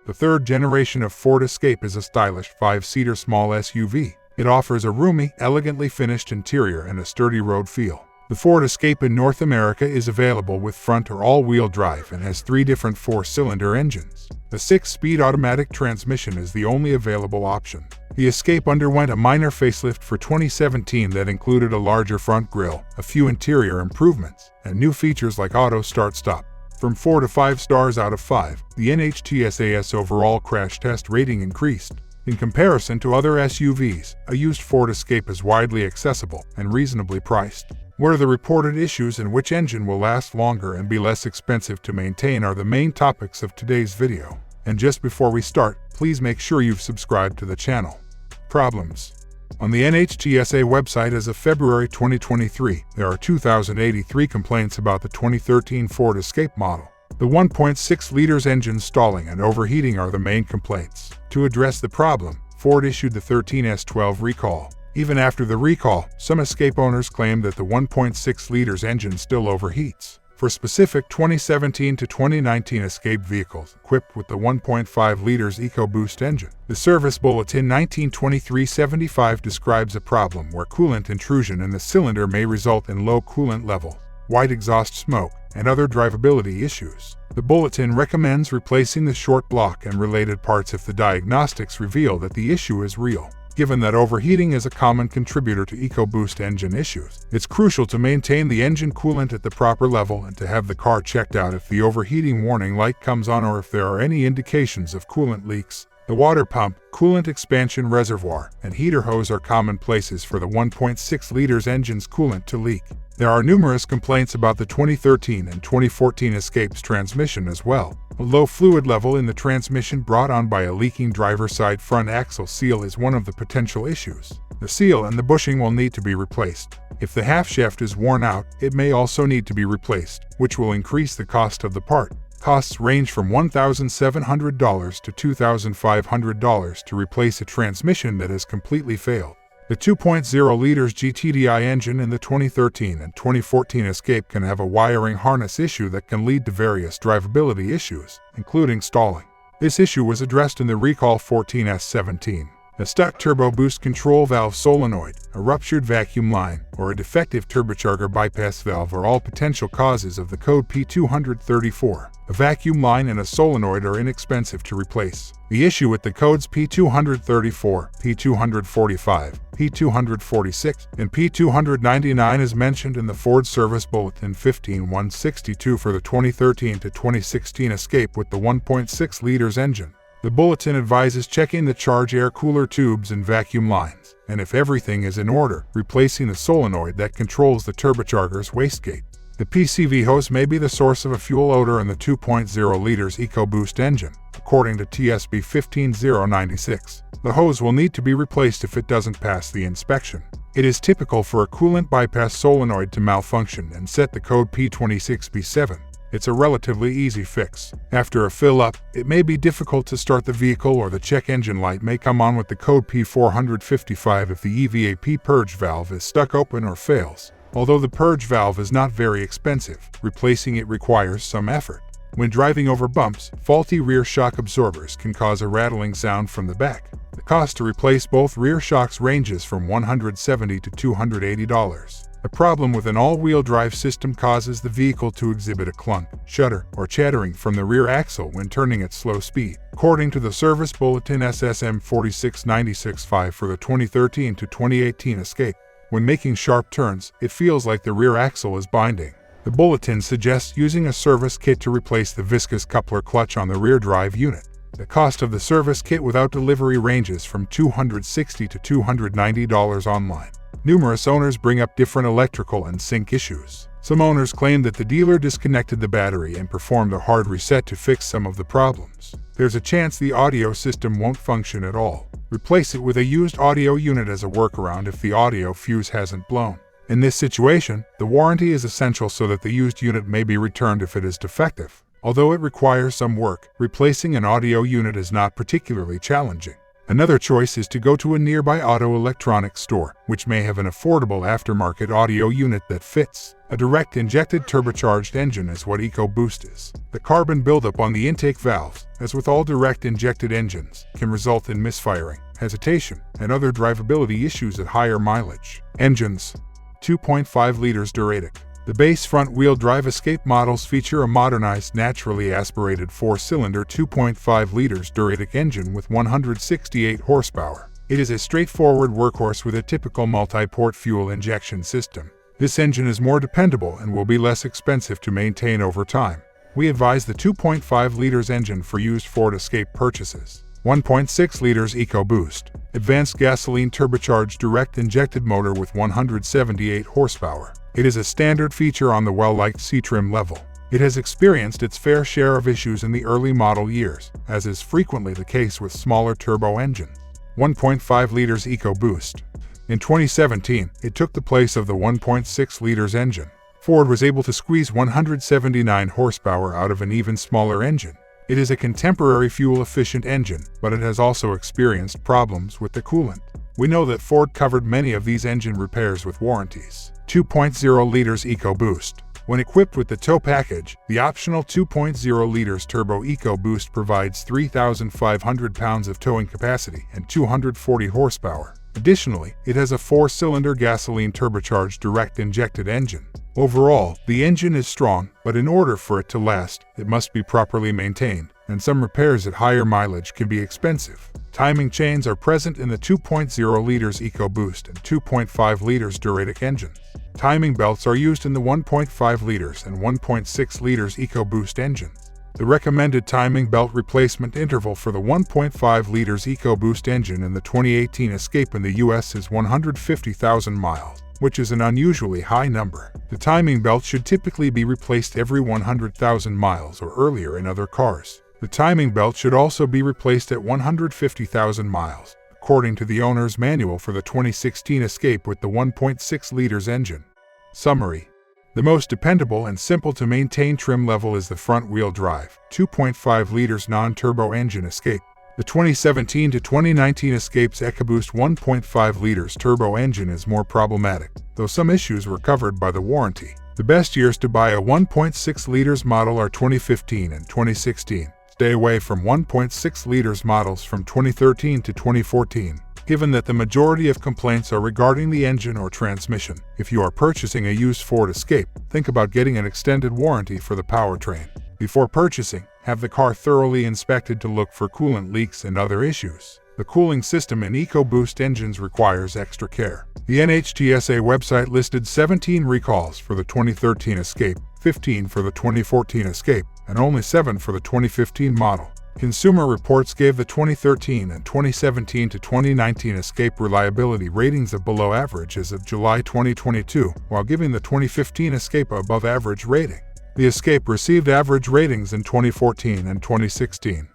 The third generation of Ford Escape is a stylish 5-seater small SUV. It offers a roomy, elegantly finished interior and a sturdy road feel. The Ford Escape in North America is available with front or all-wheel drive and has 3 different 4-cylinder engines. The 6-speed automatic transmission is the only available option. The Escape underwent a minor facelift for 2017 that included a larger front grille, a few interior improvements, and new features like auto start-stop. From 4 to 5 stars out of 5, the NHTSA's overall crash test rating increased. In comparison to other SUVs, a used Ford Escape is widely accessible and reasonably priced. What are the reported issues and which engine will last longer and be less expensive to maintain are the main topics of today's video. And just before we start, please make sure you've subscribed to the channel. Problems. On the NHTSA website as of February 2023, there are 2,083 complaints about the 2013 Ford Escape model. The 1.6 liters engine stalling and overheating are the main complaints. To address the problem, Ford issued the 13S12 recall. Even after the recall, some Escape owners claim that the 1.6 liters engine still overheats. For specific 2017 to 2019 Escape vehicles equipped with the 1.5 liters EcoBoost engine, the Service Bulletin 1923-75 describes a problem where coolant intrusion in the cylinder may result in low coolant levels, white exhaust smoke, and other drivability issues. The bulletin recommends replacing the short block and related parts if the diagnostics reveal that the issue is real. Given that overheating is a common contributor to EcoBoost engine issues, it's crucial to maintain the engine coolant at the proper level and to have the car checked out if the overheating warning light comes on or if there are any indications of coolant leaks. The water pump, coolant expansion reservoir, and heater hose are common places for the 1.6 liters engine's coolant to leak. There are numerous complaints about the 2013 and 2014 Escape's transmission as well. A low fluid level in the transmission brought on by a leaking driver's side front axle seal is one of the potential issues. The seal and the bushing will need to be replaced. If the half shaft is worn out, it may also need to be replaced, which will increase the cost of the part. Costs range from $1,700 to $2,500 to replace a transmission that has completely failed. The 2.0 liters GTDI engine in the 2013 and 2014 Escape can have a wiring harness issue that can lead to various drivability issues, including stalling. This issue was addressed in the recall 14S17. A stuck turbo boost control valve solenoid, a ruptured vacuum line, or a defective turbocharger bypass valve are all potential causes of the code P234. A vacuum line and a solenoid are inexpensive to replace. The issue with the codes P234, P245, P246, and P299 is mentioned in the Ford Service Bulletin 15162 for the 2013 to 2016 Escape with the 1.6 liters engine. The bulletin advises checking the charge air cooler tubes and vacuum lines, and if everything is in order, replacing the solenoid that controls the turbocharger's wastegate. The PCV hose may be the source of a fuel odor in the 2.0 liters EcoBoost engine, according to TSB 15096. The hose will need to be replaced if it doesn't pass the inspection. It is typical for a coolant bypass solenoid to malfunction and set the code P26B7. It's a relatively easy fix. After a fill-up, it may be difficult to start the vehicle or the check engine light may come on with the code P455 if the EVAP purge valve is stuck open or fails. Although the purge valve is not very expensive, replacing it requires some effort. When driving over bumps, faulty rear shock absorbers can cause a rattling sound from the back. The cost to replace both rear shocks ranges from $170 to $280. A problem with an all-wheel drive system causes the vehicle to exhibit a clunk, shudder, or chattering from the rear axle when turning at slow speed. According to the Service Bulletin SSM 46965 for the 2013 to 2018 Escape, when making sharp turns, it feels like the rear axle is binding. The bulletin suggests using a service kit to replace the viscous coupler clutch on the rear drive unit. The cost of the service kit without delivery ranges from $260 to $290 online. Numerous owners bring up different electrical and sync issues. Some owners claim that the dealer disconnected the battery and performed a hard reset to fix some of the problems. There's a chance the audio system won't function at all. Replace it with a used audio unit as a workaround if the audio fuse hasn't blown. In this situation, the warranty is essential so that the used unit may be returned if it is defective. Although it requires some work, replacing an audio unit is not particularly challenging. Another choice is to go to a nearby auto electronics store, which may have an affordable aftermarket audio unit that fits. A direct injected turbocharged engine is what EcoBoost is. The carbon buildup on the intake valves, as with all direct injected engines, can result in misfiring, hesitation, and other drivability issues at higher mileage. Engines. 2.5 liters Duratic. The base front-wheel drive Escape models feature a modernized, naturally aspirated 4-cylinder 2.5 liters Duratic engine with 168 horsepower. It is a straightforward workhorse with a typical multi-port fuel injection system. This engine is more dependable and will be less expensive to maintain over time. We advise the 2.5 liters engine for used Ford Escape purchases. 1.6 liters EcoBoost. Advanced gasoline turbocharged direct injected motor with 178 horsepower. It is a standard feature on the well-liked C-trim level. It has experienced its fair share of issues in the early model years, as is frequently the case with smaller turbo engines. 1.5 liters EcoBoost. In 2017, it took the place of the 1.6 liters engine. Ford was able to squeeze 179 horsepower out of an even smaller engine. It is a contemporary fuel-efficient engine, but it has also experienced problems with the coolant. We know that Ford covered many of these engine repairs with warranties. 2.0 liters EcoBoost. When equipped with the tow package, the optional 2.0 liters Turbo EcoBoost provides 3,500 pounds of towing capacity and 240 horsepower. Additionally, it has a 4-cylinder gasoline turbocharged direct injected engine. Overall, the engine is strong, but in order for it to last, it must be properly maintained, and some repairs at higher mileage can be expensive. Timing chains are present in the 2.0 liters EcoBoost and 2.5 liters Duratic engines. Timing belts are used in the 1.5 liters and 1.6 liters EcoBoost engines. The recommended timing belt replacement interval for the 1.5 liters EcoBoost engine in the 2018 Escape in the US is 150,000 miles, which is an unusually high number. The timing belt should typically be replaced every 100,000 miles or earlier in other cars. The timing belt should also be replaced at 150,000 miles, according to the owner's manual for the 2016 Escape with the 1.6 liters engine. Summary. The most dependable and simple to maintain trim level is the front-wheel drive, 2.5 liters non-turbo engine Escape. The 2017 to 2019 Escape's EcoBoost 1.5 liters turbo engine is more problematic, though some issues were covered by the warranty. The best years to buy a 1.6 liters model are 2015 and 2016. Stay away from 1.6 liters models from 2013 to 2014. Given that the majority of complaints are regarding the engine or transmission, if you are purchasing a used Ford Escape, think about getting an extended warranty for the powertrain. Before purchasing, have the car thoroughly inspected to look for coolant leaks and other issues. The cooling system in EcoBoost engines requires extra care. The NHTSA website listed 17 recalls for the 2013 Escape, 15 for the 2014 Escape, and only 7 for the 2015 model. Consumer Reports gave the 2013 and 2017 to 2019 Escape reliability ratings of below average as of July 2022, while giving the 2015 Escape a above average rating. The Escape received average ratings in 2014 and 2016.